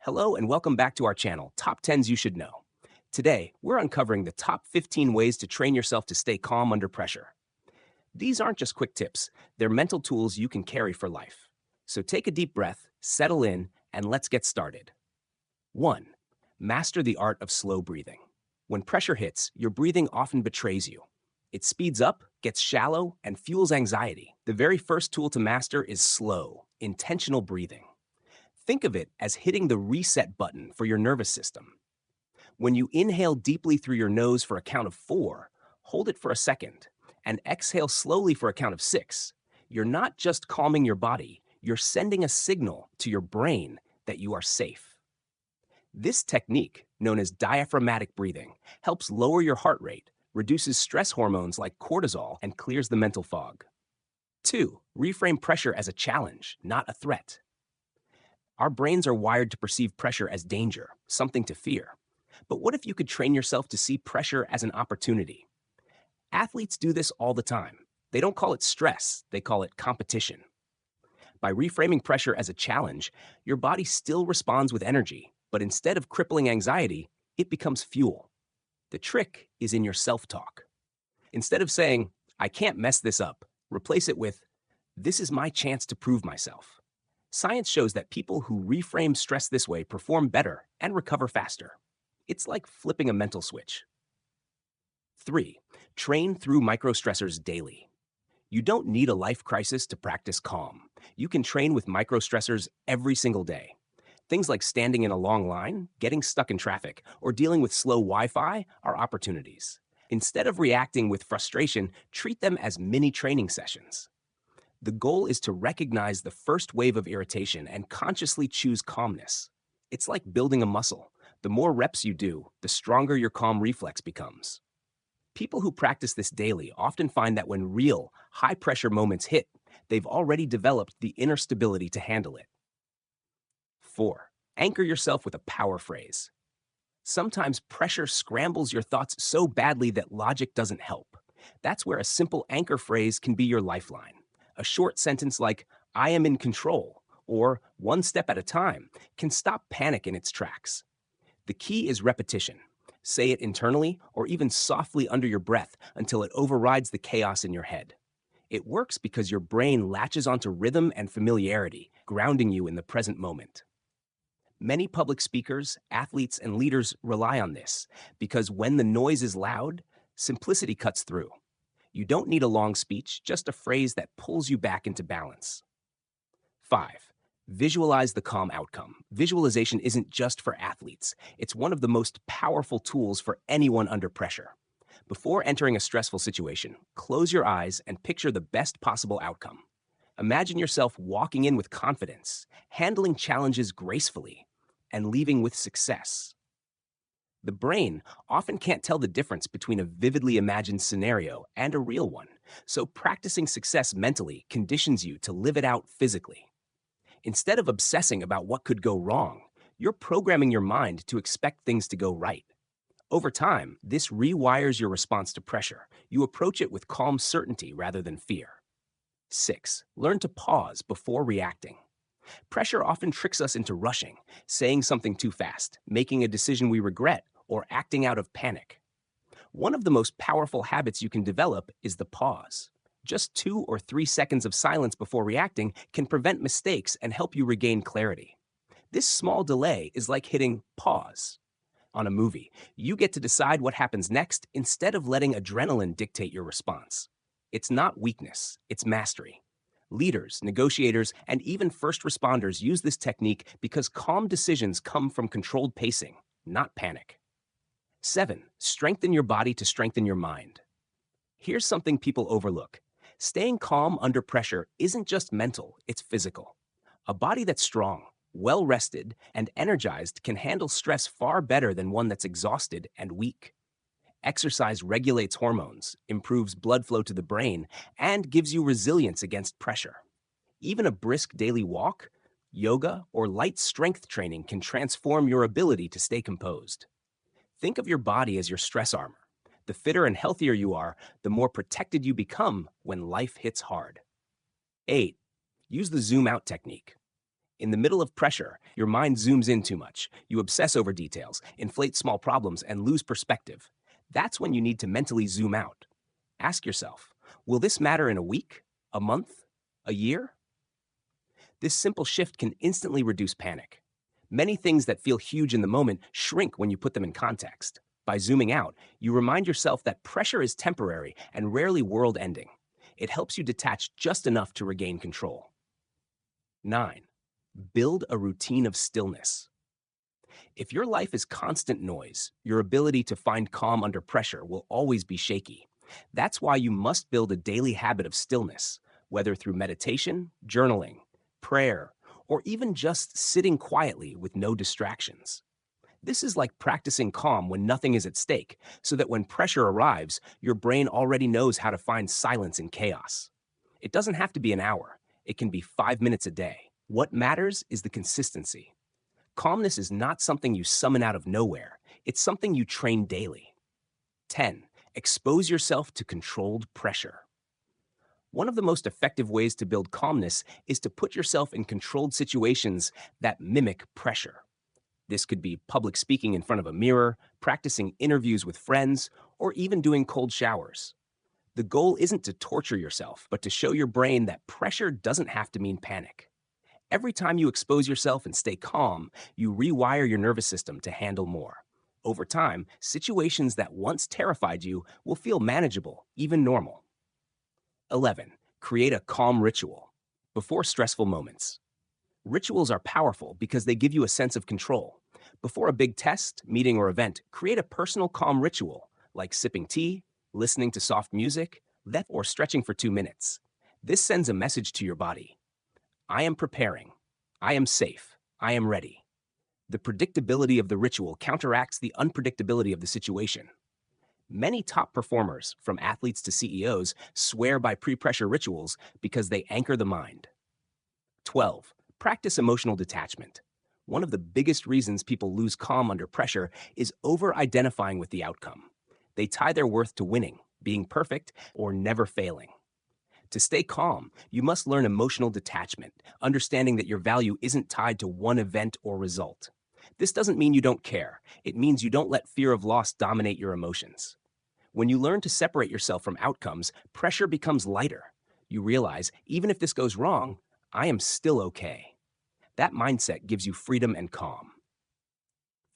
Hello and welcome back to our channel, Top 10s You Should Know. Today, we're uncovering the top 15 ways to train yourself to stay calm under pressure. These aren't just quick tips, they're mental tools you can carry for life. So take a deep breath, settle in, and let's get started. 1. Master the art of slow breathing. When pressure hits, your breathing often betrays you. It speeds up, gets shallow, and fuels anxiety. The very first tool to master is slow, intentional breathing. Think of it as hitting the reset button for your nervous system. When you inhale deeply through your nose for a count of 4, hold it for a second, and exhale slowly for a count of 6. You're not just calming your body, you're sending a signal to your brain that you are safe. This technique, known as diaphragmatic breathing, helps lower your heart rate, reduces stress hormones like cortisol, and clears the mental fog. 2. Reframe pressure as a challenge, not a threat. Our brains are wired to perceive pressure as danger, something to fear. But what if you could train yourself to see pressure as an opportunity? Athletes do this all the time. They don't call it stress, they call it competition. By reframing pressure as a challenge, your body still responds with energy, but instead of crippling anxiety, it becomes fuel. The trick is in your self-talk. Instead of saying, "I can't mess this up," replace it with, "This is my chance to prove myself." Science shows that people who reframe stress this way perform better and recover faster. It's like flipping a mental switch. 3. Train through microstressors daily. You don't need a life crisis to practice calm. You can train with microstressors every single day. Things like standing in a long line, getting stuck in traffic, or dealing with slow Wi-Fi are opportunities. Instead of reacting with frustration, treat them as mini training sessions. The goal is to recognize the first wave of irritation and consciously choose calmness. It's like building a muscle. The more reps you do, the stronger your calm reflex becomes. People who practice this daily often find that when real, high-pressure moments hit, they've already developed the inner stability to handle it. 4. Anchor yourself with a power phrase. Sometimes pressure scrambles your thoughts so badly that logic doesn't help. That's where a simple anchor phrase can be your lifeline. A short sentence like, "I am in control," or "one step at a time," can stop panic in its tracks. The key is repetition. Say it internally or even softly under your breath until it overrides the chaos in your head. It works because your brain latches onto rhythm and familiarity, grounding you in the present moment. Many public speakers, athletes, and leaders rely on this because when the noise is loud, simplicity cuts through. You don't need a long speech, just a phrase that pulls you back into balance. 5. Visualize the calm outcome. Visualization isn't just for athletes. It's one of the most powerful tools for anyone under pressure. Before entering a stressful situation, close your eyes and picture the best possible outcome. Imagine yourself walking in with confidence, handling challenges gracefully, and leaving with success. The brain often can't tell the difference between a vividly imagined scenario and a real one, so practicing success mentally conditions you to live it out physically. Instead of obsessing about what could go wrong, you're programming your mind to expect things to go right. Over time, this rewires your response to pressure. You approach it with calm certainty rather than fear. 6. Learn to pause before reacting. Pressure often tricks us into rushing, saying something too fast, making a decision we regret, or acting out of panic. One of the most powerful habits you can develop is the pause. Just 2 or 3 seconds of silence before reacting can prevent mistakes and help you regain clarity. This small delay is like hitting pause on a movie. You get to decide what happens next instead of letting adrenaline dictate your response. It's not weakness, it's mastery. Leaders, negotiators, and even first responders use this technique because calm decisions come from controlled pacing, not panic. 7. Strengthen your body to strengthen your mind. Here's something people overlook. Staying calm under pressure isn't just mental, it's physical. A body that's strong, well-rested, and energized can handle stress far better than one that's exhausted and weak. Exercise regulates hormones, improves blood flow to the brain, and gives you resilience against pressure. Even a brisk daily walk, yoga, or light strength training can transform your ability to stay composed. Think of your body as your stress armor. The fitter and healthier you are, the more protected you become when life hits hard. 8. Use the zoom out technique. In the middle of pressure, your mind zooms in too much. You obsess over details, inflate small problems, and lose perspective. That's when you need to mentally zoom out. Ask yourself, will this matter in a week, a month, a year? This simple shift can instantly reduce panic. Many things that feel huge in the moment shrink when you put them in context. By zooming out, you remind yourself that pressure is temporary and rarely world ending. It helps you detach just enough to regain control. 9. Build a routine of stillness. If your life is constant noise, your ability to find calm under pressure will always be shaky. That's why you must build a daily habit of stillness, whether through meditation, journaling, prayer, or even just sitting quietly with no distractions. This is like practicing calm when nothing is at stake, so that when pressure arrives, your brain already knows how to find silence in chaos. It doesn't have to be an hour, it can be 5 minutes a day. What matters is the consistency. Calmness is not something you summon out of nowhere, it's something you train daily. 10. Expose yourself to controlled pressure. One of the most effective ways to build calmness is to put yourself in controlled situations that mimic pressure. This could be public speaking in front of a mirror, practicing interviews with friends, or even doing cold showers. The goal isn't to torture yourself, but to show your brain that pressure doesn't have to mean panic. Every time you expose yourself and stay calm, you rewire your nervous system to handle more. Over time, situations that once terrified you will feel manageable, even normal. 11. Create a calm ritual. Before stressful moments. Rituals are powerful because they give you a sense of control. Before a big test, meeting, or event, create a personal calm ritual, like sipping tea, listening to soft music, or stretching for 2 minutes. This sends a message to your body. I am preparing. I am safe. I am ready. The predictability of the ritual counteracts the unpredictability of the situation. Many top performers, from athletes to CEOs, swear by pre-pressure rituals because they anchor the mind. 12. Practice emotional detachment. One of the biggest reasons people lose calm under pressure is over-identifying with the outcome. They tie their worth to winning, being perfect, or never failing. To stay calm, you must learn emotional detachment, understanding that your value isn't tied to one event or result. This doesn't mean you don't care. It means you don't let fear of loss dominate your emotions. When you learn to separate yourself from outcomes, pressure becomes lighter. You realize, even if this goes wrong, I am still okay. That mindset gives you freedom and calm.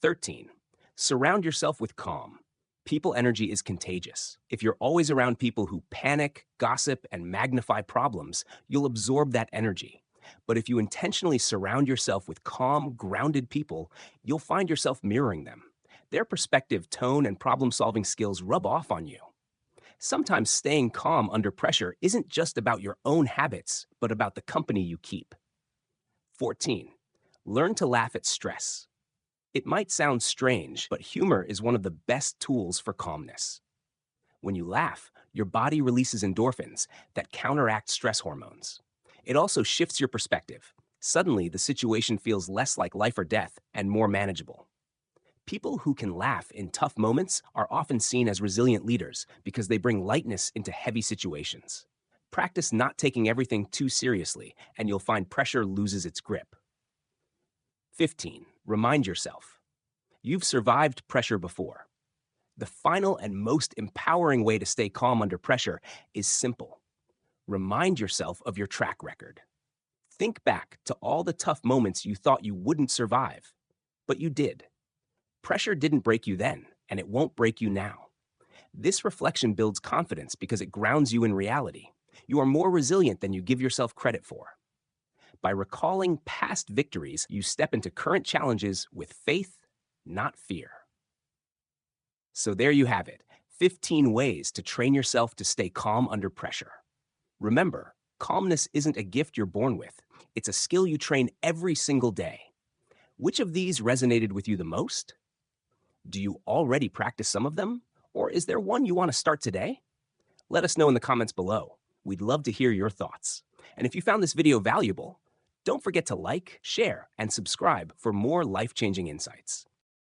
13. Surround yourself with calm. People energy is contagious. If you're always around people who panic, gossip, and magnify problems, you'll absorb that energy. But if you intentionally surround yourself with calm, grounded people, you'll find yourself mirroring them. Their perspective, tone, and problem-solving skills rub off on you. Sometimes staying calm under pressure isn't just about your own habits, but about the company you keep. 14. Learn to laugh at stress. It might sound strange, but humor is one of the best tools for calmness. When you laugh, your body releases endorphins that counteract stress hormones. It also shifts your perspective. Suddenly, the situation feels less like life or death and more manageable. People who can laugh in tough moments are often seen as resilient leaders because they bring lightness into heavy situations. Practice not taking everything too seriously, and you'll find pressure loses its grip. 15. Remind yourself. You've survived pressure before. The final and most empowering way to stay calm under pressure is simple. Remind yourself of your track record. Think back to all the tough moments you thought you wouldn't survive, but you did. Pressure didn't break you then, and it won't break you now. This reflection builds confidence because it grounds you in reality. You are more resilient than you give yourself credit for. By recalling past victories, you step into current challenges with faith, not fear. So there you have it, 15 ways to train yourself to stay calm under pressure. Remember, calmness isn't a gift you're born with. It's a skill you train every single day. Which of these resonated with you the most? Do you already practice some of them? Or is there one you want to start today? Let us know in the comments below. We'd love to hear your thoughts. And if you found this video valuable, don't forget to like, share, and subscribe for more life-changing insights.